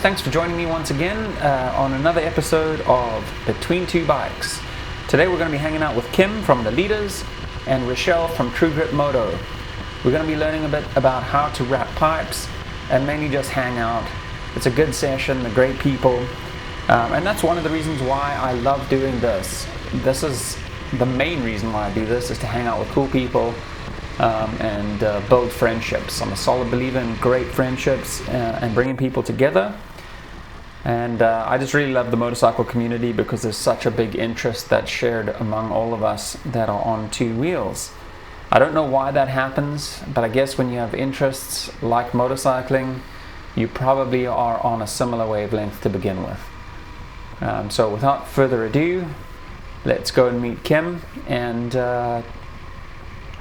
thanks for joining me once again on another episode of Between Two Bikes. Today we're going to be hanging out with Kim from the Litas and Rochelle from True Grit Moto. We're going to be learning a bit about how to wrap pipes and mainly just hang out. It's a good session, they're great people, and that's one of the reasons why I love doing this. This is the main reason why I do this, is to hang out with cool people and build friendships. I'm a solid believer in great friendships and bringing people together. And I just really love the motorcycle community because there's such a big interest that's shared among all of us that are on two wheels. I don't know why that happens, but I guess when you have interests like motorcycling, you probably are on a similar wavelength to begin with. So without further ado, let's go and meet Kim and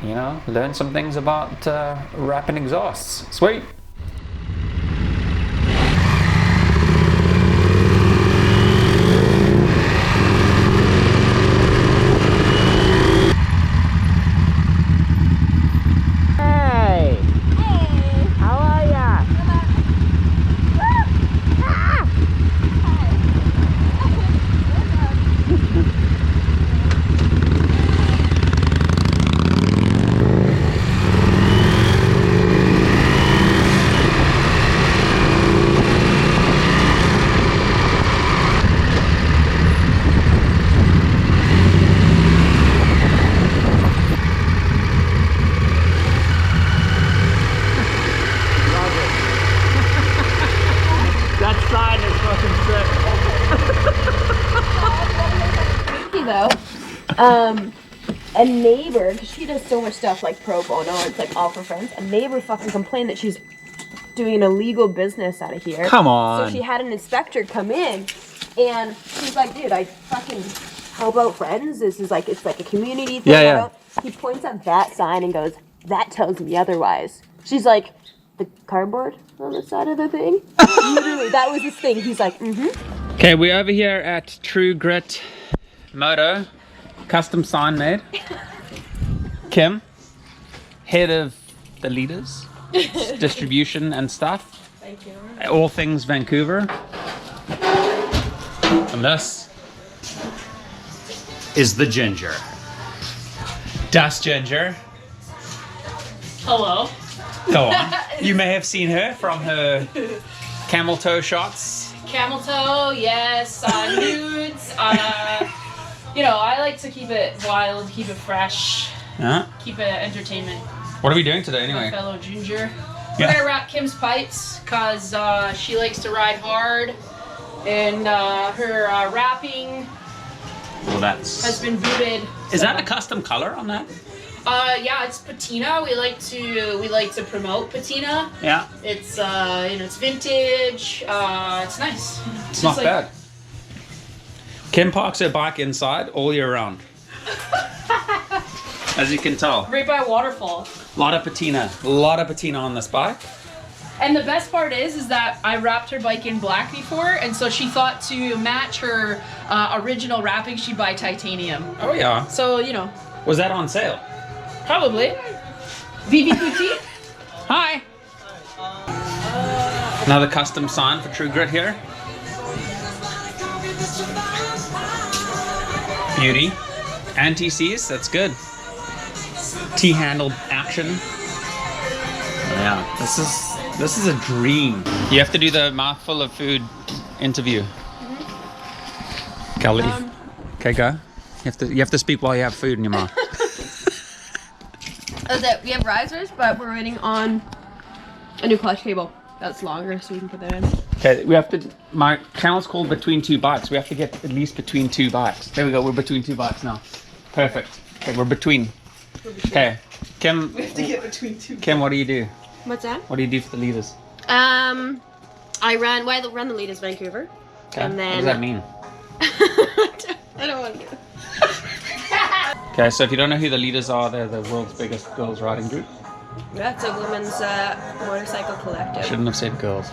learn some things about wrapping exhausts. Sweet! A neighbor, because she does so much stuff like pro bono, it's like all for friends. A neighbor fucking complained that she's doing an illegal business out of here. Come on. So she had an inspector come in, and she's like, dude, I fucking help out friends. This is like, it's like a community thing. Yeah. He points at that sign and goes, that tells me otherwise. She's like, the cardboard on the side of the thing? Literally, that was his thing. He's like, Okay, we're over here at True Grit Moto. Custom sign made. Kim, head of the Litas, distribution and stuff. Thank you. All things Vancouver. And this is the Ginger. Dasginger. Hello. Go on. You may have seen her from her camel toe shots. Camel toe, yes. Nudes. I like to keep it wild, keep it fresh, keep it entertainment. What are we doing today anyway? My fellow Ginger. We're gonna wrap Kim's pipes because she likes to ride hard, and her wrapping has been booted. Is that a custom color on that? Yeah, it's patina. We like to promote patina. Yeah. It's it's vintage. It's nice. It's not bad. Kim parks her bike inside all year round. As you can tell. Right by a waterfall. A lot of patina on this bike. And the best part is that I wrapped her bike in black before, and so she thought to match her original wrapping, she'd buy titanium. Oh yeah. So, Was that on sale? Probably. Vivi Boutique? Hi. Another custom sign for True Grit here. Beauty. Anti-seize, that's good. T-handled action. Yeah, this is a dream. You have to do the mouthful of food interview. Okay, I'll leave. Okay, go. You have to speak while you have food in your mouth. we have risers, but we're waiting on a new clutch cable that's longer so we can put that in. Okay, my channel's called Between Two Bikes. We have to get at least between two bikes. There we go, we're between two bikes now. Perfect. Okay, we're between. Okay, Kim. We have to get between two. Kim, what do you do? What's that? What do you do for the Litas? I run the Litas Vancouver. Okay, and then... what does that mean? I don't want to. Okay, so if you don't know who the Litas are, they're the world's biggest girls riding group. Yeah, it's a women's motorcycle collective. Shouldn't have said girls.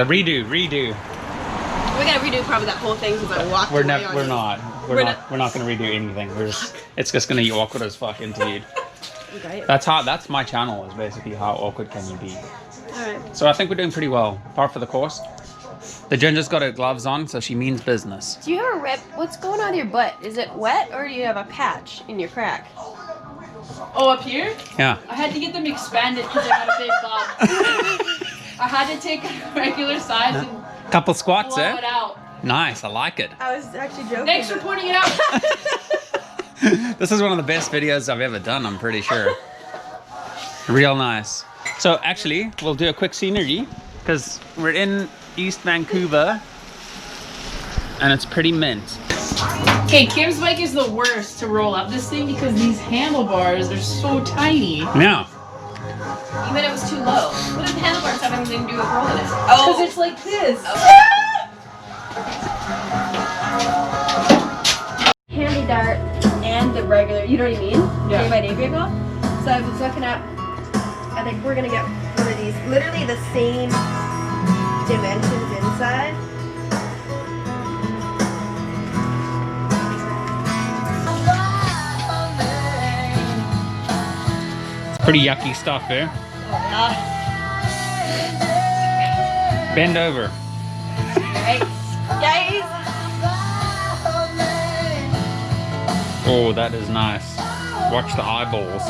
Redo. We gotta redo probably that whole thing because I walked We're away not. on We're you. not gonna redo anything. It's just gonna be awkward as fuck interviewed. Okay. That's my channel is basically how awkward can you be. Alright. time. So I think we're doing pretty well, par for the course. The Ginger's got her gloves on, so she means business. Do you have a rip? What's going on with your butt? Is it wet or do you have a patch in your crack? Oh, up here? Yeah. I had to get them expanded because I had a big bump. I had to take a regular size and Couple squats, blow eh? it out. Nice, I like it. I was actually joking. Thanks for pointing it out. This is one of the best videos I've ever done, I'm pretty sure. Real nice. So actually, we'll do a quick scenery because we're in East Vancouver and it's pretty mint. Okay, Kim's bike is the worst to roll up this thing because these handlebars are so tiny. Yeah. You meant it was too low. What did the handlebars have anything to do with rolling it? Because it's like this. Handy dart and the regular, you know what I mean? Yeah. Day by day vehicle. So I was looking up, I think we're gonna get one of these, literally the same dimensions inside. Pretty yucky stuff there. Bend over. Guys. Oh, that is nice. Watch the eyeballs.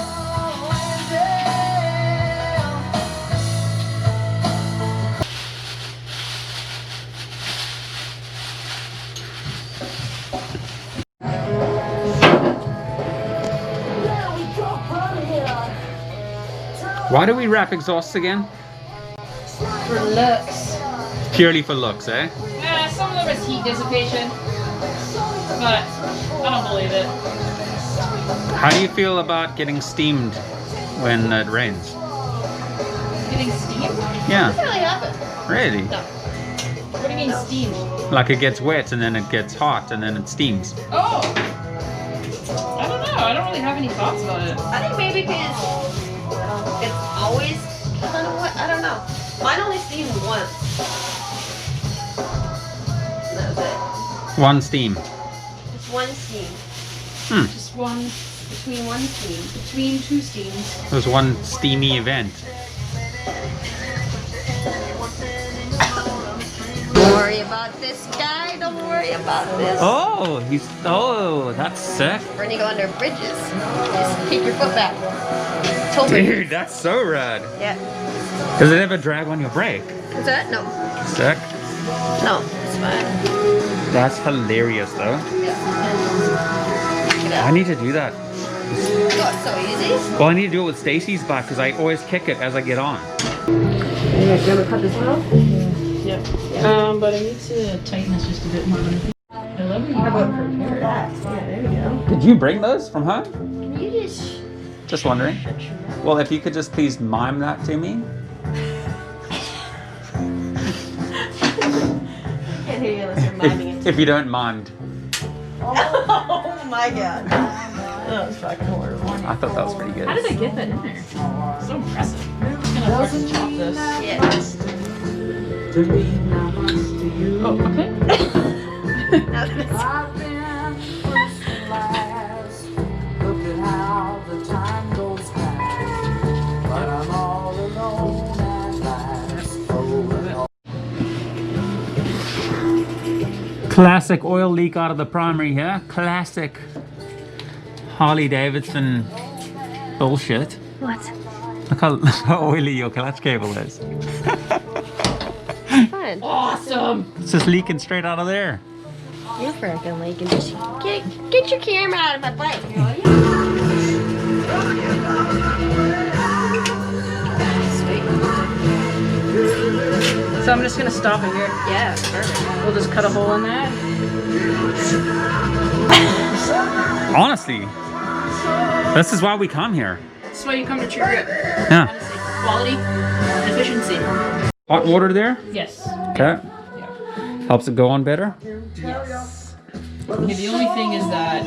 Why do we wrap exhausts again? For looks. Purely for looks, eh? Yeah, some of them is heat dissipation. But I don't believe it. How do you feel about getting steamed when it rains? Getting steamed? Yeah, Doesn't really happen. really? No. What do you mean steamed? Like it gets wet and then it gets hot and then it steams. Oh! I don't know. I don't really have any thoughts about it. I think maybe because it's always kind of wet. I don't know. Mine only steamed once. And that was it. One steam. Just one steam. Just one, between one steam. Between two steams. It was one steamy event. Don't worry about this guy. Don't worry about this. Oh, that's sick. When you go under bridges, just kick your foot back. Toe bridges. Dude, that's so rad. Yeah. Does it ever drag on your brake? Is that? No. Sick. No, it's fine. That's hilarious though. Yeah. I need to do that. Oh, it's so easy. Well, I need to do it with Stacy's bike because I always kick it as I get on. You gonna cut this one off? Yep. But I need to tighten this just a bit more. I love when you How about from here? Yeah, there you go. Did you bring those from home? Can you just... Just wondering. Well, if you could just please mime that to me. Can't hear you unless you're miming it. If you don't mind. Oh my god. That was fucking horrible. I thought that was pretty good. How did I get that in there? So impressive. I'm just gonna fucking chop this. Yes. Oh, okay. Now that it's... Classic oil leak out of the primary here. Classic Harley Davidson bullshit. What? Look how oily your clutch cable is. Fine. Awesome. It's just leaking straight out of there. You're freaking leaking. Just get your camera out of my bike. Sweet. So I'm just gonna stop it here. Yeah, perfect. We'll just cut a hole in that. Honestly, this is why we come here. This is why you come to True Grit. Yeah. Honestly. Quality and efficiency. Hot water there. Yes. Okay. Helps it go on better. Yes. Okay, the only thing is that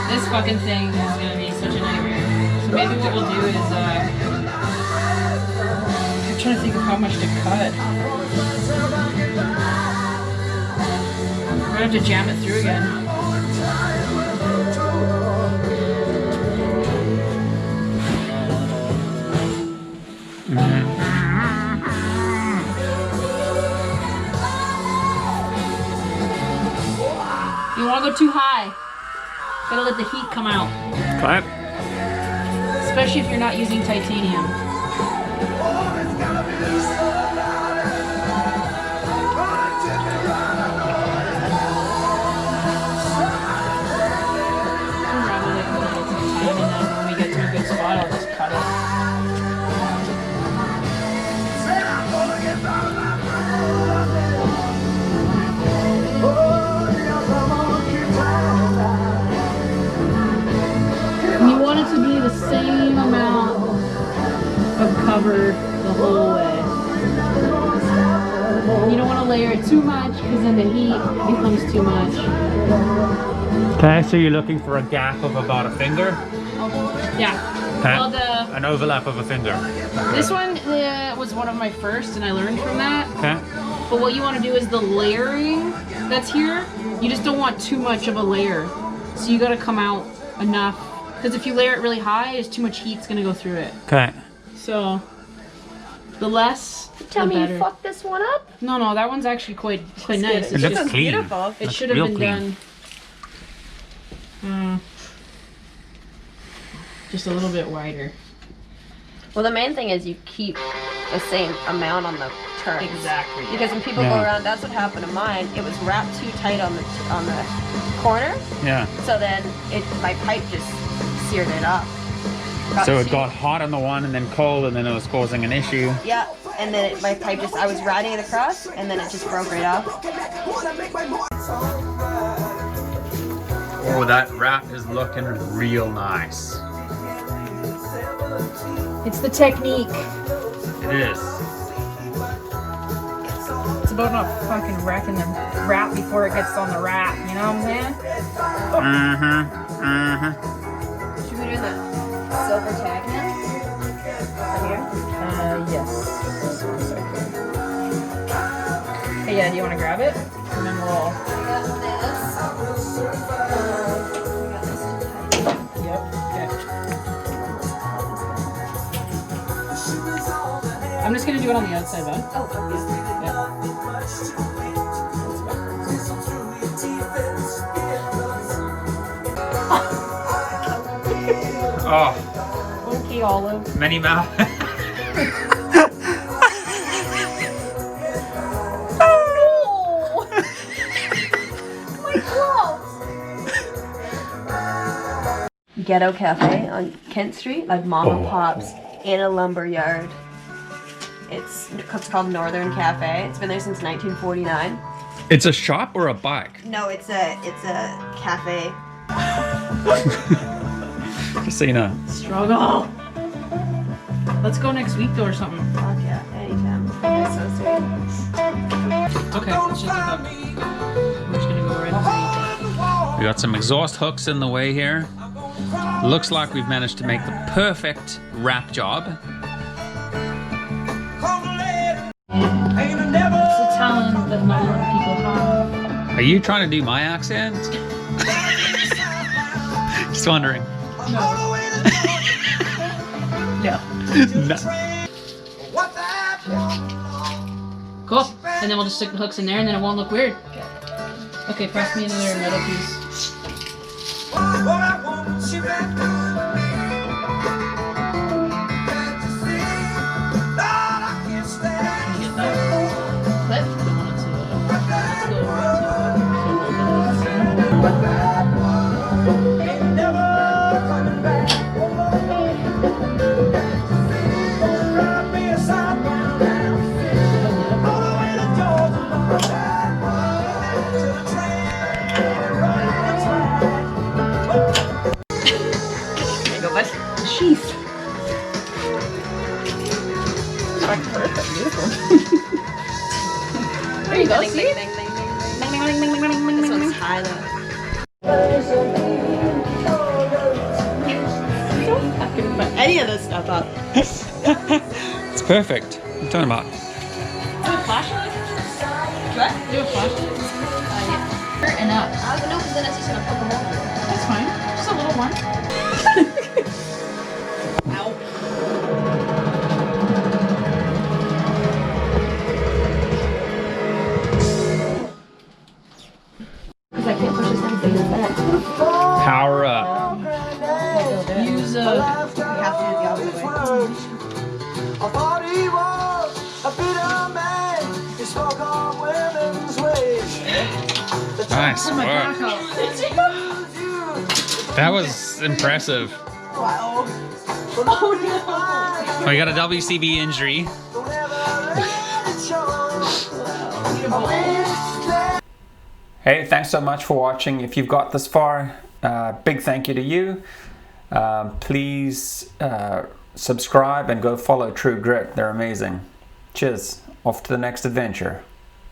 this fucking thing is gonna be such a nightmare. So maybe what we'll do is I'm trying to think of how much to cut. We're gonna have to jam it through again. You don't want to go too high. Gotta let the heat come out. Okay. Especially if you're not using titanium. When we get to a good spot, I'll just cut it. You want it to be the same amount of cover the whole way. You don't want to layer it too much because then the heat becomes too much. Okay, so you're looking for a gap of about a finger? Yeah. Okay. Well, An overlap of a finger. this one was one of my first and I learned from that. Okay. But what you want to do is the layering that's here, you just don't want too much of a layer. So you got to come out enough. Because if you layer it really high, there's too much heat's going to go through it. Okay. So the less, Tell the me better. you fucked this one up? No, that one's actually quite nice. It looks just, clean. beautiful. It Looks should have real been clean. done just a little bit wider. Well, the main thing is you keep the same amount on the turns. Exactly. Because when people go around, that's what happened to mine. It was wrapped too tight on the corner. Yeah. So then my pipe just seared it up. So it got hot on the one and then cold and then it was causing an issue. Yeah, and then my pipe just, I was riding it across and then it just broke right off. Oh, that wrap is looking real nice. It's the technique. It is. It's about not fucking wrecking the wrap before it gets on the wrap. You know what I'm saying? Should we do the silver tag now? Right here? Yes. Just 1 second. Hey, yeah, do you want to grab it? And then we'll... Yep, okay. I'm just gonna do it on the outside, bud. Oh, okay. Yeah. Oh, Okay, Olive. many mouth. Ghetto cafe on Kent Street, like mom and pops in a lumber yard. It's called Northern Cafe. It's been there since 1949. It's a shop or a bike? No, it's a cafe. Just so you know. Struggle. Let's go next week though or something. Fuck yeah, anytime. That's so sweet. Okay, let's just hook. We're just gonna go right into We got some exhaust hooks in the way here. Looks like we've managed to make the perfect wrap job. It's a talent that not a lot of people have. Are you trying to do my accent? Just wondering. No. No. Cool. And then we'll just stick the hooks in there and then it won't look weird. Okay, press me another metal piece. Clip. Sheath. Perfect. Beautiful. There you go. See? This one's high though. Any of this stuff up. It's perfect. What are you talking about? Do a flashlight? What? Do a flashlight? And up. I don't know because then it's just gonna put them over. That's fine. Just a little one. Ow. Because I can't push this down. Power up. Use a. We have to do it the opposite way. I thought he was a bitter man. He spoke on women's ways. Nice My work. back out. That was impressive. Wow. Oh, you got a WCB injury. Hey, thanks so much for watching. If you've got this far, big thank you to you. Please subscribe and go follow True Grit. They're amazing. Cheers. Off to the next adventure.